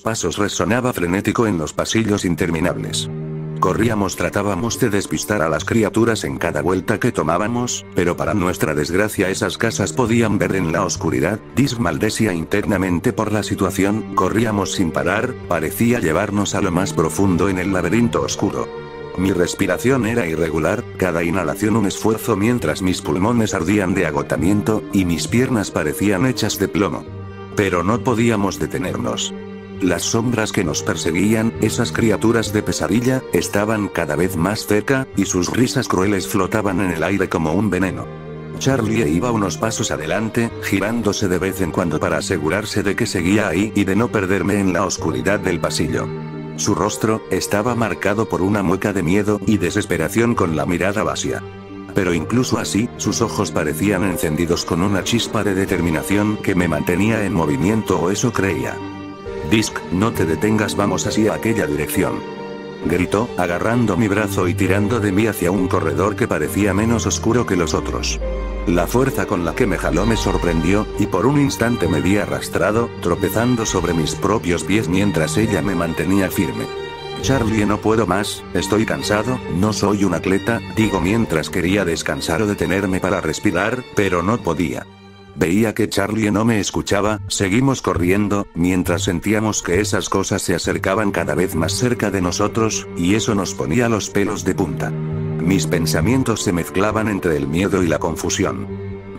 pasos resonaba frenético en los pasillos interminables. Corríamos, tratábamos de despistar a las criaturas en cada vuelta que tomábamos, pero para nuestra desgracia esas casas podían ver en la oscuridad. Disc maldecía internamente por la situación, corríamos sin parar, parecía llevarnos a lo más profundo en el laberinto oscuro. Mi respiración era irregular, cada inhalación un esfuerzo mientras mis pulmones ardían de agotamiento, y mis piernas parecían hechas de plomo. Pero no podíamos detenernos. Las sombras que nos perseguían, esas criaturas de pesadilla, estaban cada vez más cerca, y sus risas crueles flotaban en el aire como un veneno. Charlie iba unos pasos adelante, girándose de vez en cuando para asegurarse de que seguía ahí y de no perderme en la oscuridad del pasillo. Su rostro estaba marcado por una mueca de miedo y desesperación con la mirada vacía. Pero incluso así, sus ojos parecían encendidos con una chispa de determinación que me mantenía en movimiento, o eso creía. Disc, no te detengas, vamos hacia aquella dirección. Gritó, agarrando mi brazo y tirando de mí hacia un corredor que parecía menos oscuro que los otros. La fuerza con la que me jaló me sorprendió, y por un instante me vi arrastrado, tropezando sobre mis propios pies mientras ella me mantenía firme. Charlie, no puedo más, estoy cansado, no soy un atleta, digo mientras quería descansar o detenerme para respirar, pero no podía. Veía que Charlie no me escuchaba. Seguimos corriendo, mientras sentíamos que esas cosas se acercaban cada vez más cerca de nosotros, y eso nos ponía los pelos de punta. Mis pensamientos se mezclaban entre el miedo y la confusión.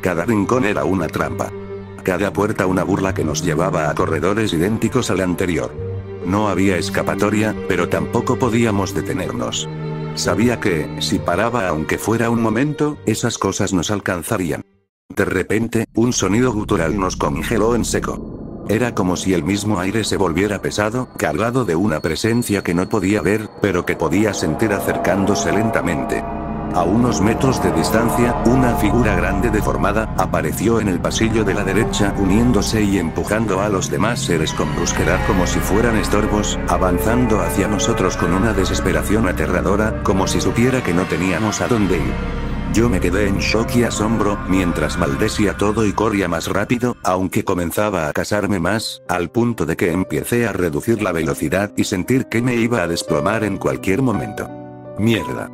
Cada rincón era una trampa. Cada puerta una burla que nos llevaba a corredores idénticos al anterior. No había escapatoria, pero tampoco podíamos detenernos. Sabía que, si paraba aunque fuera un momento, esas cosas nos alcanzarían. De repente, un sonido gutural nos congeló en seco. Era como si el mismo aire se volviera pesado, cargado de una presencia que no podía ver, pero que podía sentir acercándose lentamente. A unos metros de distancia, una figura grande deformada apareció en el pasillo de la derecha, uniéndose y empujando a los demás seres con brusquedad como si fueran estorbos, avanzando hacia nosotros con una desesperación aterradora, como si supiera que no teníamos a dónde ir. Yo me quedé en shock y asombro, mientras maldecía todo y corría más rápido, aunque comenzaba a cansarme más, al punto de que empecé a reducir la velocidad y sentir que me iba a desplomar en cualquier momento. Mierda.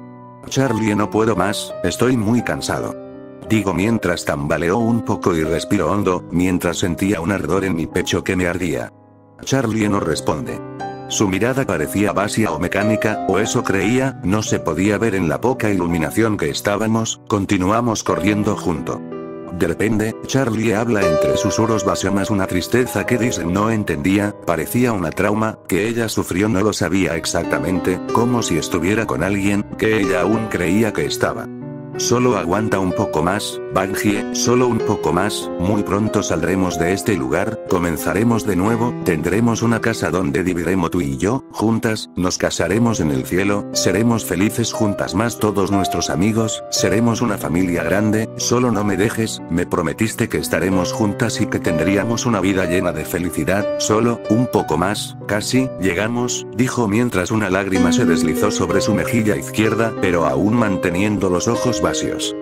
Charlie, no puedo más, estoy muy cansado. Digo mientras tambaleó un poco y respiró hondo, mientras sentía un ardor en mi pecho que me ardía. Charlie no responde. Su mirada parecía vacía o mecánica, o eso creía, no se podía ver en la poca iluminación que estábamos. Continuamos corriendo junto. De repente, Charlie habla entre susurros vacios, una tristeza que Disc no entendía, parecía una trauma, que ella sufrió, no lo sabía exactamente, como si estuviera con alguien, que ella aún creía que estaba. Solo aguanta un poco más, Bungie, solo un poco más, muy pronto saldremos de este lugar, comenzaremos de nuevo, tendremos una casa donde viviremos tú y yo, juntas, nos casaremos en el cielo, seremos felices juntas más todos nuestros amigos, seremos una familia grande, solo no me dejes, me prometiste que estaremos juntas y que tendríamos una vida llena de felicidad, solo, un poco más, casi, llegamos, dijo mientras una lágrima se deslizó sobre su mejilla izquierda, pero aún manteniendo los ojos vacíos.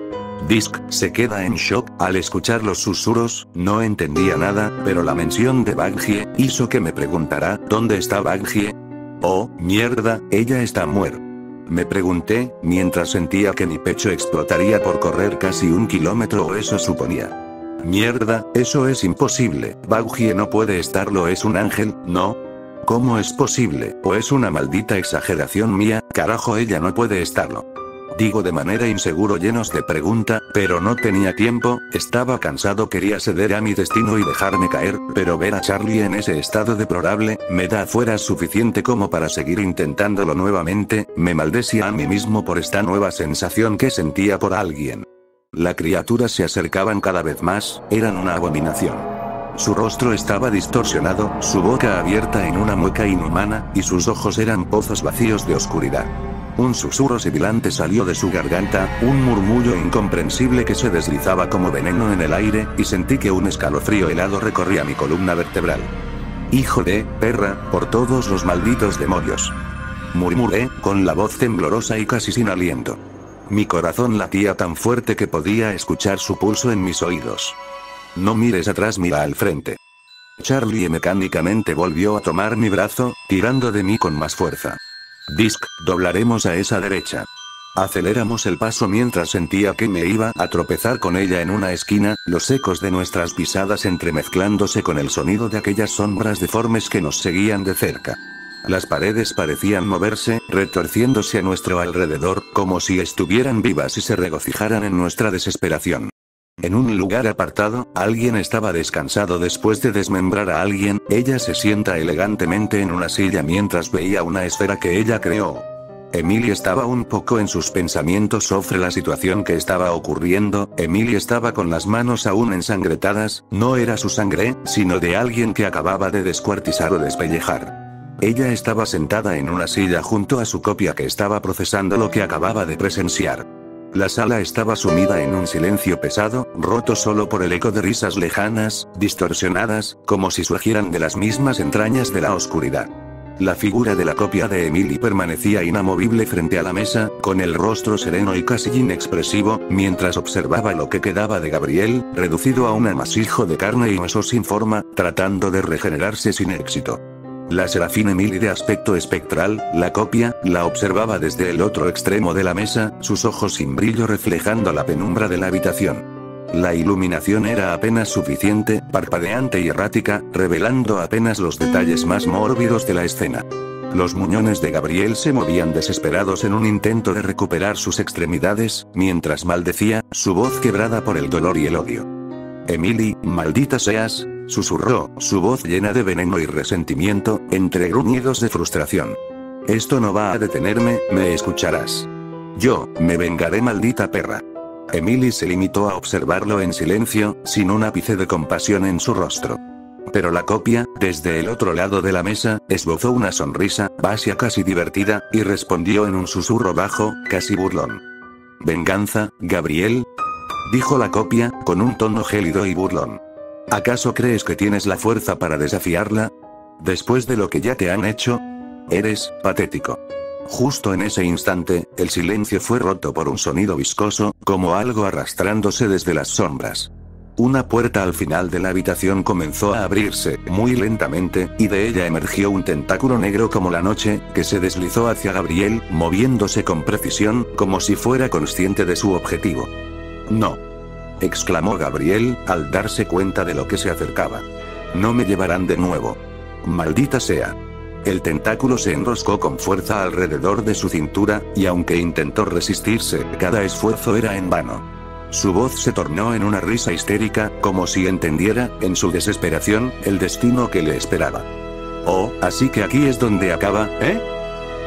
Disc se queda en shock al escuchar los susurros, no entendía nada, pero la mención de Bungie hizo que me preguntara, ¿dónde está Bungie? Oh, mierda, ella está muerta. Me pregunté, mientras sentía que mi pecho explotaría por correr casi 1 kilómetro, o eso suponía. Mierda, eso es imposible, Bungie no puede estarlo, es un ángel, ¿no? ¿Cómo es posible? ¿O es una maldita exageración mía? Carajo, ella no puede estarlo. Digo de manera inseguro, llenos de pregunta, pero no tenía tiempo, estaba cansado, quería ceder a mi destino y dejarme caer, pero ver a Charlie en ese estado deplorable, me da fuerzas suficiente como para seguir intentándolo nuevamente. Me maldecía a mí mismo por esta nueva sensación que sentía por alguien. Las criaturas se acercaban cada vez más, eran una abominación. Su rostro estaba distorsionado, su boca abierta en una mueca inhumana, y sus ojos eran pozos vacíos de oscuridad. Un susurro sibilante salió de su garganta, un murmullo incomprensible que se deslizaba como veneno en el aire, y sentí que un escalofrío helado recorría mi columna vertebral. «Hijo de perra, por todos los malditos demonios», murmuré, con la voz temblorosa y casi sin aliento. Mi corazón latía tan fuerte que podía escuchar su pulso en mis oídos. «No mires atrás, mira al frente». Charlie mecánicamente volvió a tomar mi brazo, tirando de mí con más fuerza. Disc, doblaremos a esa derecha. Aceleramos el paso mientras sentía que me iba a tropezar con ella en una esquina, los ecos de nuestras pisadas entremezclándose con el sonido de aquellas sombras deformes que nos seguían de cerca. Las paredes parecían moverse, retorciéndose a nuestro alrededor, como si estuvieran vivas y se regocijaran en nuestra desesperación. En un lugar apartado, alguien estaba descansado después de desmembrar a alguien, ella se sienta elegantemente en una silla mientras veía una esfera que ella creó. Emily estaba un poco en sus pensamientos sobre la situación que estaba ocurriendo. Emily estaba con las manos aún ensangrentadas, no era su sangre, sino de alguien que acababa de descuartizar o despellejar. Ella estaba sentada en una silla junto a su copia que estaba procesando lo que acababa de presenciar. La sala estaba sumida en un silencio pesado, roto solo por el eco de risas lejanas, distorsionadas, como si surgieran de las mismas entrañas de la oscuridad. La figura de la copia de Emily permanecía inamovible frente a la mesa, con el rostro sereno y casi inexpresivo, mientras observaba lo que quedaba de Gabriel, reducido a un amasijo de carne y hueso sin forma, tratando de regenerarse sin éxito. La serafín Emily de aspecto espectral, la copia, la observaba desde el otro extremo de la mesa, sus ojos sin brillo reflejando la penumbra de la habitación. La iluminación era apenas suficiente, parpadeante y errática, revelando apenas los detalles más mórbidos de la escena. Los muñones de Gabriel se movían desesperados en un intento de recuperar sus extremidades, mientras maldecía, su voz quebrada por el dolor y el odio. Emily, maldita seas, susurró, su voz llena de veneno y resentimiento, entre gruñidos de frustración. Esto no va a detenerme, me escucharás. Yo, me vengaré, maldita perra. Emily se limitó a observarlo en silencio, sin un ápice de compasión en su rostro. Pero la copia, desde el otro lado de la mesa, esbozó una sonrisa, vacia casi divertida, y respondió en un susurro bajo, casi burlón. ¿Venganza, Gabriel? Dijo la copia, con un tono gélido y burlón. ¿Acaso crees que tienes la fuerza para desafiarla? Después de lo que ya te han hecho, eres patético. Justo en ese instante, el silencio fue roto por un sonido viscoso, como algo arrastrándose desde las sombras. Una puerta al final de la habitación comenzó a abrirse, muy lentamente, y de ella emergió un tentáculo negro como la noche, que se deslizó hacia Gabriel, moviéndose con precisión, como si fuera consciente de su objetivo. «No», exclamó Gabriel, al darse cuenta de lo que se acercaba. «No me llevarán de nuevo. Maldita sea». El tentáculo se enroscó con fuerza alrededor de su cintura, y aunque intentó resistirse, cada esfuerzo era en vano. Su voz se tornó en una risa histérica, como si entendiera, en su desesperación, el destino que le esperaba. «Oh, así que aquí es donde acaba, ¿eh?».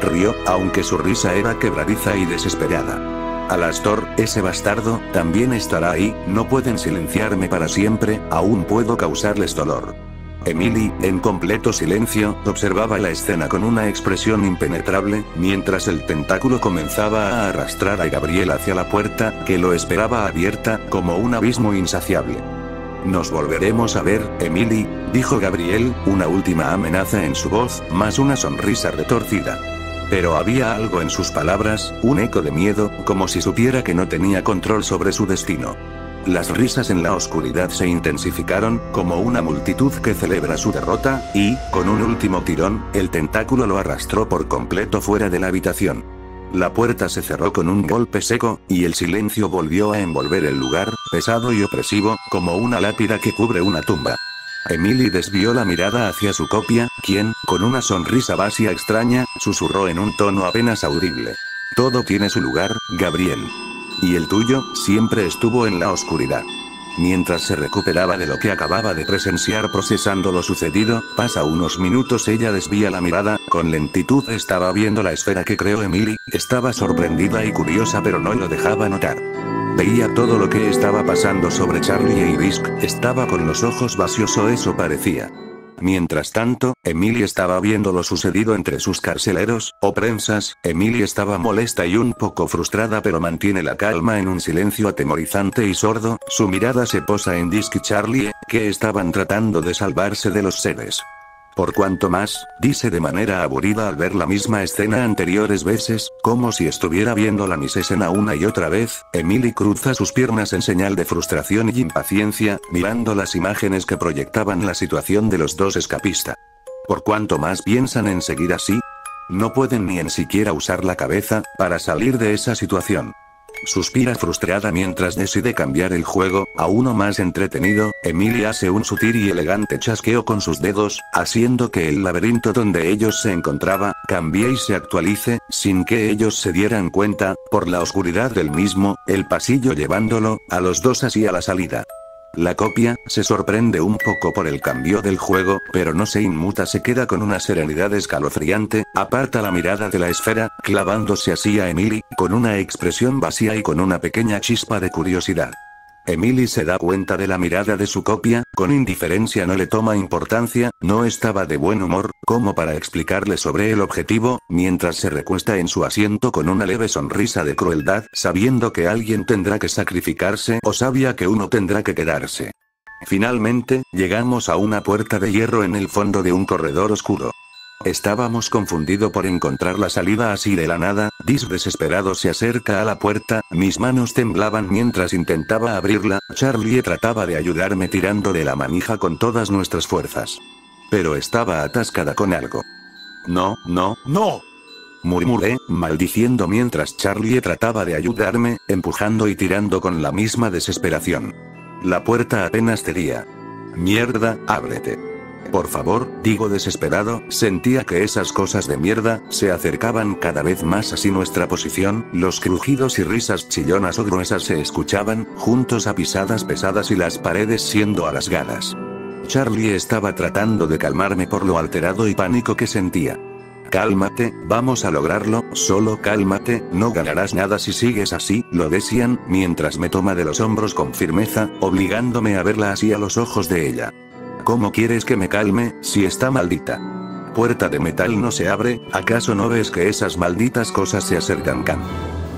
Rió, aunque su risa era quebradiza y desesperada. «Alastor, ese bastardo, también estará ahí, no pueden silenciarme para siempre, aún puedo causarles dolor». Emily, en completo silencio, observaba la escena con una expresión impenetrable, mientras el tentáculo comenzaba a arrastrar a Gabriel hacia la puerta, que lo esperaba abierta, como un abismo insaciable. «Nos volveremos a ver, Emily», dijo Gabriel, una última amenaza en su voz, más una sonrisa retorcida. Pero había algo en sus palabras, un eco de miedo, como si supiera que no tenía control sobre su destino. Las risas en la oscuridad se intensificaron, como una multitud que celebra su derrota, y, con un último tirón, el tentáculo lo arrastró por completo fuera de la habitación. La puerta se cerró con un golpe seco, y el silencio volvió a envolver el lugar, pesado y opresivo, como una lápida que cubre una tumba. Emily desvió la mirada hacia su copia, quien, con una sonrisa vacía extraña, susurró en un tono apenas audible. «Todo tiene su lugar, Gabriel. Y el tuyo, siempre estuvo en la oscuridad». Mientras se recuperaba de lo que acababa de presenciar procesando lo sucedido, pasa unos minutos ella desvía la mirada, con lentitud estaba viendo la esfera que creó Emily, estaba sorprendida y curiosa pero no lo dejaba notar. Veía todo lo que estaba pasando sobre Charlie e Iris, estaba con los ojos vacíos o eso parecía. Mientras tanto, Emily estaba viendo lo sucedido entre sus carceleros, o prensas. Emily estaba molesta y un poco frustrada pero mantiene la calma en un silencio atemorizante y sordo, su mirada se posa en Disc y Charlie, que estaban tratando de salvarse de los seres. Por cuanto más, dice de manera aburrida al ver la misma escena anteriores veces, como si estuviera viendo la misma escena una y otra vez, Emily cruza sus piernas en señal de frustración y impaciencia, mirando las imágenes que proyectaban la situación de los dos escapistas. Por cuanto más piensan en seguir así, no pueden ni en siquiera usar la cabeza, para salir de esa situación. Suspira frustrada mientras decide cambiar el juego, a uno más entretenido. Emily hace un sutil y elegante chasqueo con sus dedos, haciendo que el laberinto donde ellos se encontraba, cambie y se actualice, sin que ellos se dieran cuenta, por la oscuridad del mismo, el pasillo llevándolo, a los dos hacia la salida. La copia, se sorprende un poco por el cambio del juego, pero no se inmuta, se queda con una serenidad escalofriante, aparta la mirada de la esfera, clavándose así a Emily, con una expresión vacía y con una pequeña chispa de curiosidad. Emily se da cuenta de la mirada de su copia, con indiferencia no le toma importancia, no estaba de buen humor, como para explicarle sobre el objetivo, mientras se recuesta en su asiento con una leve sonrisa de crueldad, sabiendo que alguien tendrá que sacrificarse o sabía que uno tendrá que quedarse. Finalmente, llegamos a una puerta de hierro en el fondo de un corredor oscuro. Estábamos confundidos por encontrar la salida así de la nada. Disk desesperado se acerca a la puerta, mis manos temblaban mientras intentaba abrirla. Charlie trataba de ayudarme tirando de la manija con todas nuestras fuerzas. Pero estaba atascada con algo. No, no, no. Murmuré, maldiciendo mientras Charlie trataba de ayudarme, empujando y tirando con la misma desesperación. La puerta apenas cedía. Mierda, ábrete. Por favor, digo desesperado, sentía que esas cosas de mierda, se acercaban cada vez más así nuestra posición, los crujidos y risas chillonas o gruesas se escuchaban, juntos a pisadas pesadas y las paredes siendo alasgadas. Charlie estaba tratando de calmarme por lo alterado y pánico que sentía. Cálmate, vamos a lograrlo, solo cálmate, no ganarás nada si sigues así, lo decían, mientras me toma de los hombros con firmeza, obligándome a verla así a los ojos de ella. ¿Cómo quieres que me calme, si está maldita? Puerta de metal no se abre, ¿acaso no ves que esas malditas cosas se acercan?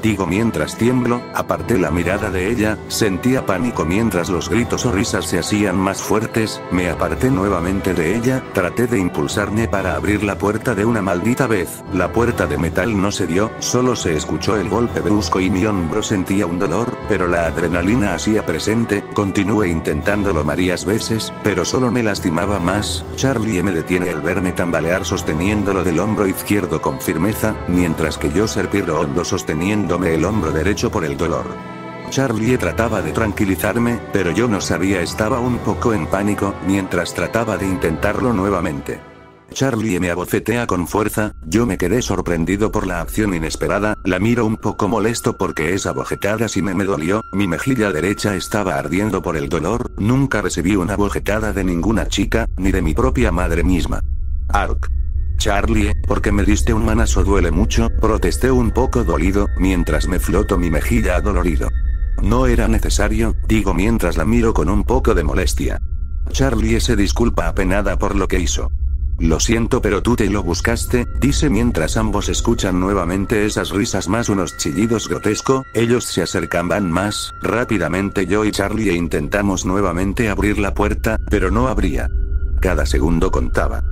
Digo mientras tiemblo, aparté la mirada de ella, sentía pánico mientras los gritos o risas se hacían más fuertes, me aparté nuevamente de ella, traté de impulsarme para abrir la puerta de una maldita vez, la puerta de metal no se dio, solo se escuchó el golpe brusco y mi hombro sentía un dolor, pero la adrenalina hacía presente, continué intentándolo varias veces, pero solo me lastimaba más. Charlie me detiene al verme tambalear sosteniéndolo del hombro izquierdo con firmeza, mientras que yo respiro hondo sosteniendo el hombro derecho por el dolor. Charlie trataba de tranquilizarme, pero yo no sabía, estaba un poco en pánico, mientras trataba de intentarlo nuevamente. Charlie me abofetea con fuerza, yo me quedé sorprendido por la acción inesperada, la miro un poco molesto porque esa bofetada sí me dolió, mi mejilla derecha estaba ardiendo por el dolor, nunca recibí una bofetada de ninguna chica, ni de mi propia madre misma. Ark. Charlie, ¿por qué me diste un manazo? Duele mucho, protesté un poco dolido, mientras me froto mi mejilla adolorido. No era necesario, digo mientras la miro con un poco de molestia. Charlie se disculpa apenada por lo que hizo. Lo siento, pero tú te lo buscaste, dice mientras ambos escuchan nuevamente esas risas más unos chillidos grotescos, ellos se acercaban más, rápidamente yo y Charlie intentamos nuevamente abrir la puerta, pero no abría. Cada segundo contaba.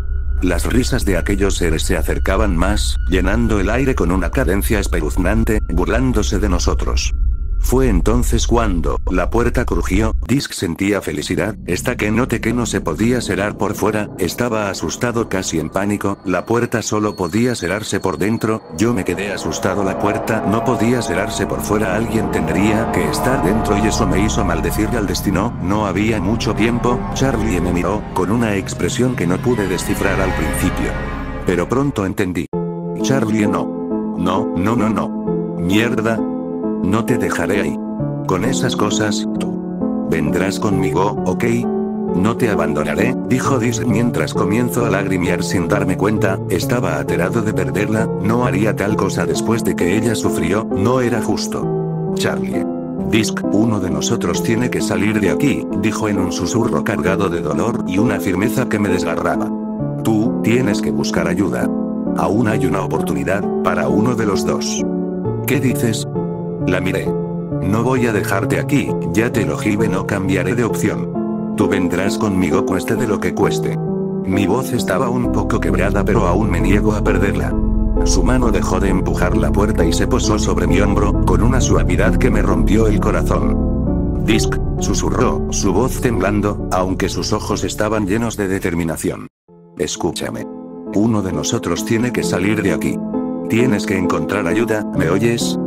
Las risas de aquellos seres se acercaban más, llenando el aire con una cadencia espeluznante, burlándose de nosotros. Fue entonces cuando la puerta crujió. Disk sentía felicidad, esta que noté que no se podía cerrar por fuera, estaba asustado casi en pánico, la puerta solo podía cerrarse por dentro, yo me quedé asustado, la puerta no podía cerrarse por fuera, alguien tendría que estar dentro y eso me hizo maldecirle al destino, no había mucho tiempo. Charlie me miró, con una expresión que no pude descifrar al principio. Pero pronto entendí. Charlie no. No, no, no, no. Mierda. No te dejaré ahí. Con esas cosas, tú vendrás conmigo, ¿ok? No te abandonaré, dijo Disk mientras comienzo a lagrimear sin darme cuenta, estaba aterrado de perderla, no haría tal cosa después de que ella sufrió, no era justo. Charlie. Disk, uno de nosotros tiene que salir de aquí, dijo en un susurro cargado de dolor y una firmeza que me desgarraba. Tú, tienes que buscar ayuda. Aún hay una oportunidad, para uno de los dos. ¿Qué dices? La miré. No voy a dejarte aquí, ya te lo dije, no cambiaré de opción. Tú vendrás conmigo cueste de lo que cueste. Mi voz estaba un poco quebrada, pero aún me niego a perderla. Su mano dejó de empujar la puerta y se posó sobre mi hombro, con una suavidad que me rompió el corazón. Disc, susurró, su voz temblando, aunque sus ojos estaban llenos de determinación. Escúchame. Uno de nosotros tiene que salir de aquí. Tienes que encontrar ayuda, ¿me oyes?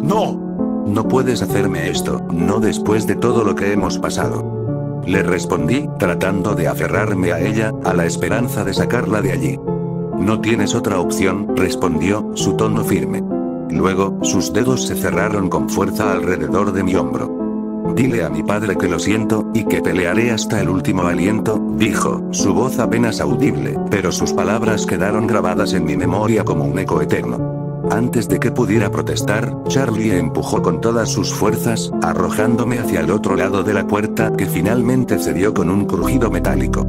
No. No puedes hacerme esto, no después de todo lo que hemos pasado. Le respondí, tratando de aferrarme a ella, a la esperanza de sacarla de allí. No tienes otra opción, respondió, su tono firme. Luego, sus dedos se cerraron con fuerza alrededor de mi hombro. Dile a mi padre que lo siento, y que pelearé hasta el último aliento, dijo, su voz apenas audible, pero sus palabras quedaron grabadas en mi memoria como un eco eterno. Antes de que pudiera protestar, Charlie empujó con todas sus fuerzas, arrojándome hacia el otro lado de la puerta, que finalmente cedió con un crujido metálico.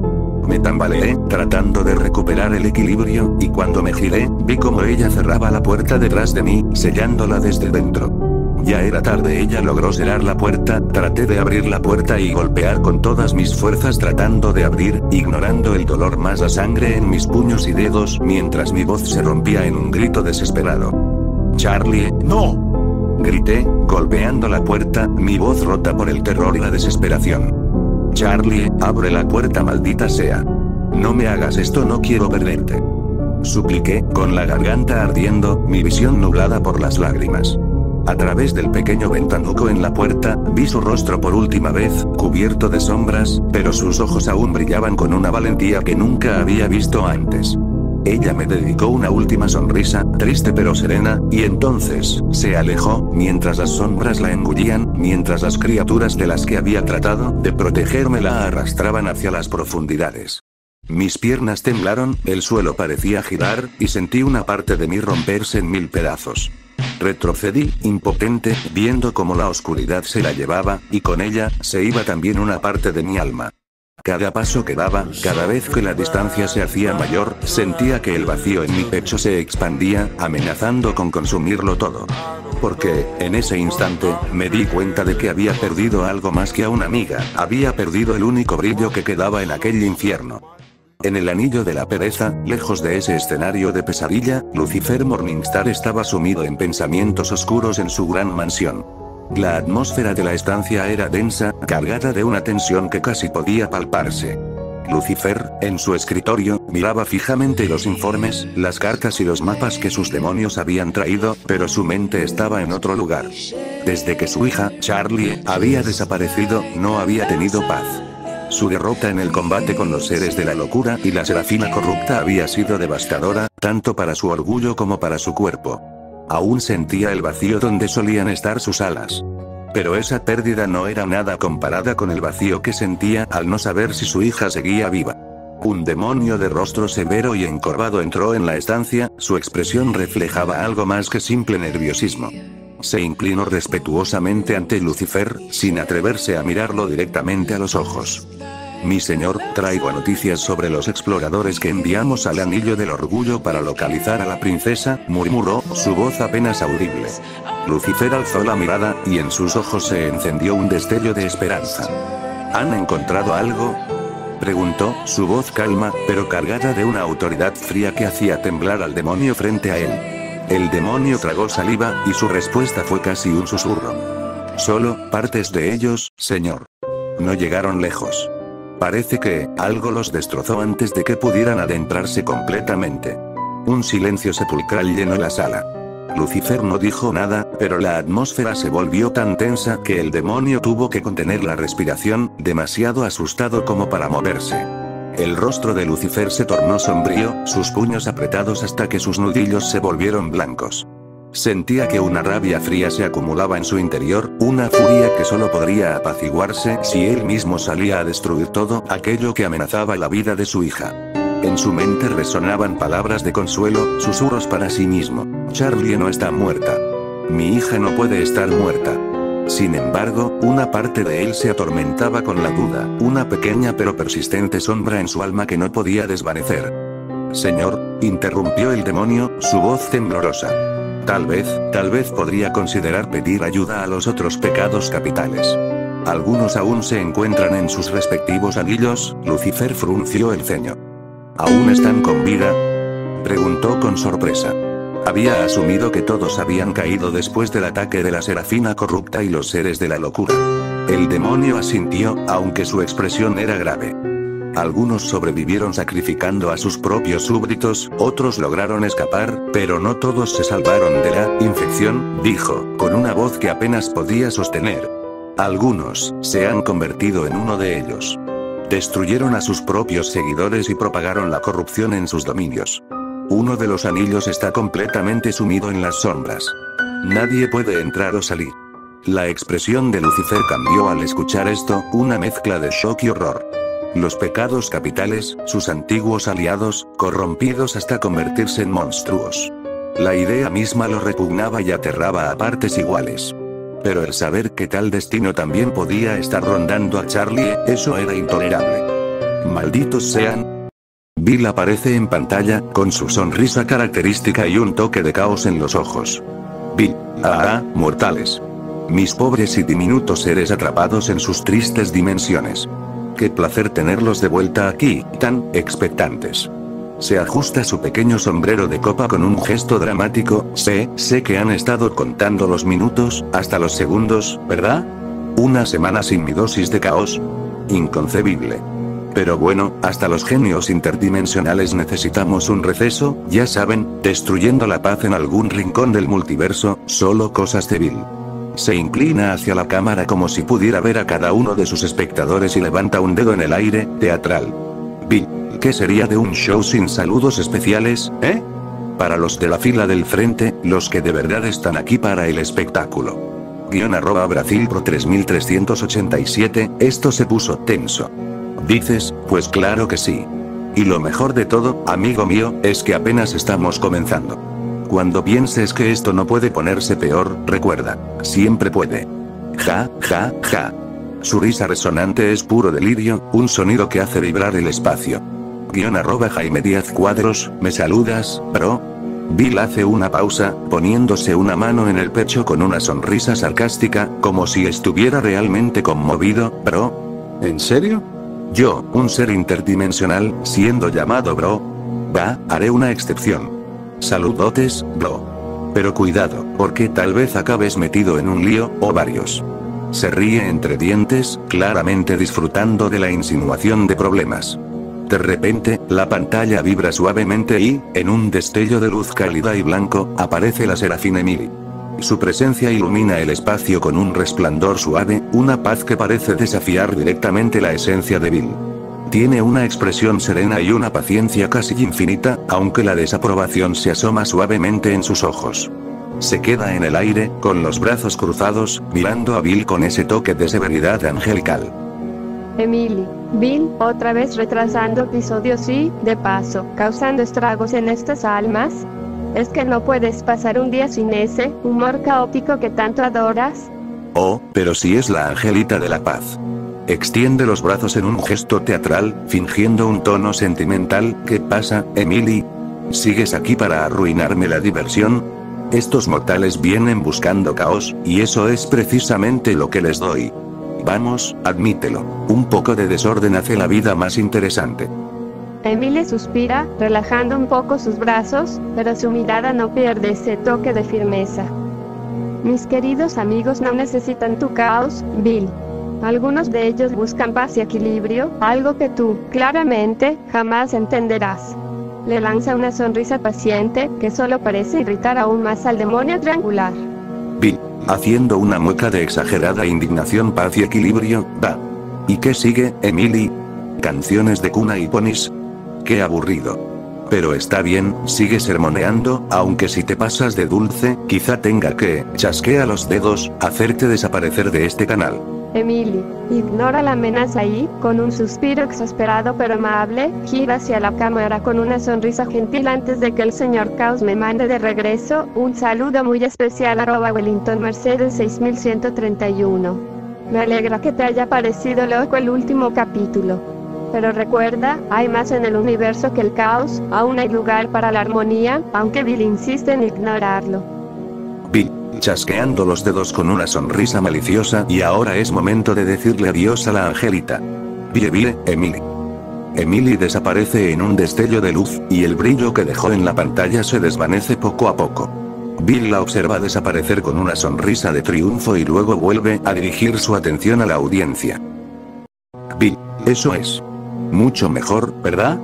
Me tambaleé, tratando de recuperar el equilibrio, y cuando me giré, vi como ella cerraba la puerta detrás de mí, sellándola desde dentro. Ya era tarde, ella logró cerrar la puerta, traté de abrir la puerta y golpear con todas mis fuerzas tratando de abrir, ignorando el dolor más la sangre en mis puños y dedos, mientras mi voz se rompía en un grito desesperado. Charlie, no. Grité, golpeando la puerta, mi voz rota por el terror y la desesperación. Charlie, abre la puerta, maldita sea. No me hagas esto, no quiero perderte. Supliqué, con la garganta ardiendo, mi visión nublada por las lágrimas. A través del pequeño ventanuco en la puerta, vi su rostro por última vez, cubierto de sombras, pero sus ojos aún brillaban con una valentía que nunca había visto antes. Ella me dedicó una última sonrisa, triste pero serena, y entonces, se alejó, mientras las sombras la engullían, mientras las criaturas de las que había tratado de protegerme la arrastraban hacia las profundidades. Mis piernas temblaron, el suelo parecía girar, y sentí una parte de mí romperse en mil pedazos. Retrocedí, impotente, viendo cómo la oscuridad se la llevaba, y con ella, se iba también una parte de mi alma. Cada paso que daba, cada vez que la distancia se hacía mayor, sentía que el vacío en mi pecho se expandía, amenazando con consumirlo todo. Porque, en ese instante, me di cuenta de que había perdido algo más que a una amiga, había perdido el único brillo que quedaba en aquel infierno. En el anillo de la pereza, lejos de ese escenario de pesadilla, Lucifer Morningstar estaba sumido en pensamientos oscuros en su gran mansión. La atmósfera de la estancia era densa, cargada de una tensión que casi podía palparse. Lucifer, en su escritorio, miraba fijamente los informes, las cartas y los mapas que sus demonios habían traído, pero su mente estaba en otro lugar. Desde que su hija, Charlie, había desaparecido, no había tenido paz. Su derrota en el combate con los seres de la locura y la serafina corrupta había sido devastadora, tanto para su orgullo como para su cuerpo. Aún sentía el vacío donde solían estar sus alas. Pero esa pérdida no era nada comparada con el vacío que sentía al no saber si su hija seguía viva. Un demonio de rostro severo y encorvado entró en la estancia, su expresión reflejaba algo más que simple nerviosismo. Se inclinó respetuosamente ante Lucifer, sin atreverse a mirarlo directamente a los ojos. Mi señor, traigo noticias sobre los exploradores que enviamos al Anillo del Orgullo para localizar a la princesa, murmuró, su voz apenas audible. Lucifer alzó la mirada, y en sus ojos se encendió un destello de esperanza. ¿Han encontrado algo?, preguntó, su voz calma, pero cargada de una autoridad fría que hacía temblar al demonio frente a él. El demonio tragó saliva, y su respuesta fue casi un susurro. Solo, partes de ellos, señor. No llegaron lejos. Parece que, algo los destrozó antes de que pudieran adentrarse completamente. Un silencio sepulcral llenó la sala. Lucifer no dijo nada, pero la atmósfera se volvió tan tensa que el demonio tuvo que contener la respiración, demasiado asustado como para moverse. El rostro de Lucifer se tornó sombrío, sus puños apretados hasta que sus nudillos se volvieron blancos. Sentía que una rabia fría se acumulaba en su interior, una furia que solo podría apaciguarse si él mismo salía a destruir todo aquello que amenazaba la vida de su hija. En su mente resonaban palabras de consuelo, susurros para sí mismo. Charlie no está muerta. Mi hija no puede estar muerta. Sin embargo, una parte de él se atormentaba con la duda, una pequeña pero persistente sombra en su alma que no podía desvanecer. Señor, interrumpió el demonio, su voz temblorosa. Tal vez podría considerar pedir ayuda a los otros pecados capitales. Algunos aún se encuentran en sus respectivos anillos, Lucifer frunció el ceño. ¿Aún están con vida?, preguntó con sorpresa. Había asumido que todos habían caído después del ataque de la Serafina corrupta y los seres de la locura. El demonio asintió, aunque su expresión era grave. Algunos sobrevivieron sacrificando a sus propios súbditos, otros lograron escapar, pero no todos se salvaron de la infección, dijo, con una voz que apenas podía sostener. Algunos se han convertido en uno de ellos. Destruyeron a sus propios seguidores y propagaron la corrupción en sus dominios. Uno de los anillos está completamente sumido en las sombras. Nadie puede entrar o salir. La expresión de Lucifer cambió al escuchar esto, una mezcla de shock y horror. Los pecados capitales, sus antiguos aliados, corrompidos hasta convertirse en monstruos. La idea misma lo repugnaba y aterraba a partes iguales. Pero el saber que tal destino también podía estar rondando a Charlie, eso era intolerable. Malditos sean. Bill aparece en pantalla, con su sonrisa característica y un toque de caos en los ojos. Bill. Mortales. Mis pobres y diminutos seres atrapados en sus tristes dimensiones. Qué placer tenerlos de vuelta aquí, tan expectantes. Se ajusta su pequeño sombrero de copa con un gesto dramático. Sé que han estado contando los minutos, hasta los segundos, ¿verdad? Una semana sin mi dosis de caos. Inconcebible. Pero bueno, hasta los genios interdimensionales necesitamos un receso, ya saben, destruyendo la paz en algún rincón del multiverso, solo cosas de Bill. Se inclina hacia la cámara como si pudiera ver a cada uno de sus espectadores y levanta un dedo en el aire, teatral. Bill, ¿qué sería de un show sin saludos especiales, eh? Para los de la fila del frente, los que de verdad están aquí para el espectáculo. _Brasilpro 3387, esto se puso tenso. Dices, pues claro que sí. Y lo mejor de todo, amigo mío, es que apenas estamos comenzando. Cuando pienses que esto no puede ponerse peor, recuerda, siempre puede. Ja, ja, ja. Su risa resonante es puro delirio, un sonido que hace vibrar el espacio. _Jaime Díaz Cuadros, ¿me saludas, bro? Bill hace una pausa, poniéndose una mano en el pecho con una sonrisa sarcástica, como si estuviera realmente conmovido. ¿Bro? ¿En serio? Yo, un ser interdimensional, siendo llamado bro. Haré una excepción. Saludotes, bro. Pero cuidado, porque tal vez acabes metido en un lío, o varios. Se ríe entre dientes, claramente disfrutando de la insinuación de problemas. De repente, la pantalla vibra suavemente y, en un destello de luz cálida y blanco, aparece la Serafina Emily. Su presencia ilumina el espacio con un resplandor suave, una paz que parece desafiar directamente la esencia de Bill. Tiene una expresión serena y una paciencia casi infinita, aunque la desaprobación se asoma suavemente en sus ojos. Se queda en el aire, con los brazos cruzados, mirando a Bill con ese toque de severidad angelical. Emily, Bill, otra vez retrasando episodios y, de paso, causando estragos en estas almas. ¿Es que no puedes pasar un día sin ese humor caótico que tanto adoras? Oh, pero si es la angelita de la paz. Extiende los brazos en un gesto teatral, fingiendo un tono sentimental. ¿Qué pasa, Emily? ¿Sigues aquí para arruinarme la diversión? Estos mortales vienen buscando caos, y eso es precisamente lo que les doy. Vamos, admítelo, un poco de desorden hace la vida más interesante. Emily suspira, relajando un poco sus brazos, pero su mirada no pierde ese toque de firmeza. Mis queridos amigos no necesitan tu caos, Bill. Algunos de ellos buscan paz y equilibrio, algo que tú, claramente, jamás entenderás. Le lanza una sonrisa paciente, que solo parece irritar aún más al demonio triangular. Bill, haciendo una mueca de exagerada indignación. Paz y equilibrio, va. ¿Y qué sigue, Emily? ¿Canciones de cuna y ponis? Qué aburrido. Pero está bien, sigue sermoneando, aunque si te pasas de dulce, quizá tenga que, chasquea los dedos, hacerte desaparecer de este canal. Emily, ignora la amenaza y, con un suspiro exasperado pero amable, gira hacia la cámara con una sonrisa gentil antes de que el señor Caos me mande de regreso, un saludo muy especial @Wellington Mercedes 6131. Me alegra que te haya parecido loco el último capítulo. Pero recuerda, hay más en el universo que el caos, aún hay lugar para la armonía, aunque Bill insiste en ignorarlo. Bill, chasqueando los dedos con una sonrisa maliciosa, y ahora es momento de decirle adiós a la angelita. Bye, Emily. Emily desaparece en un destello de luz, y el brillo que dejó en la pantalla se desvanece poco a poco. Bill la observa desaparecer con una sonrisa de triunfo y luego vuelve a dirigir su atención a la audiencia. Bill, eso es. Mucho mejor, ¿verdad?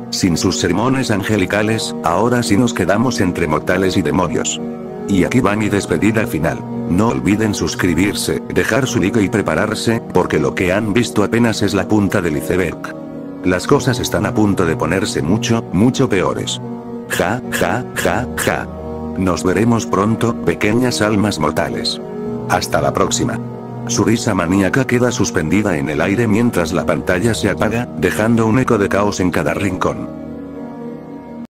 Sin sus sermones angelicales, ahora sí nos quedamos entre mortales y demonios. Y aquí va mi despedida final. No olviden suscribirse, dejar su like y prepararse, porque lo que han visto apenas es la punta del iceberg. Las cosas están a punto de ponerse mucho, mucho peores. Ja, ja, ja, ja. Nos veremos pronto, pequeñas almas mortales. Hasta la próxima. Su risa maníaca queda suspendida en el aire mientras la pantalla se apaga, dejando un eco de caos en cada rincón.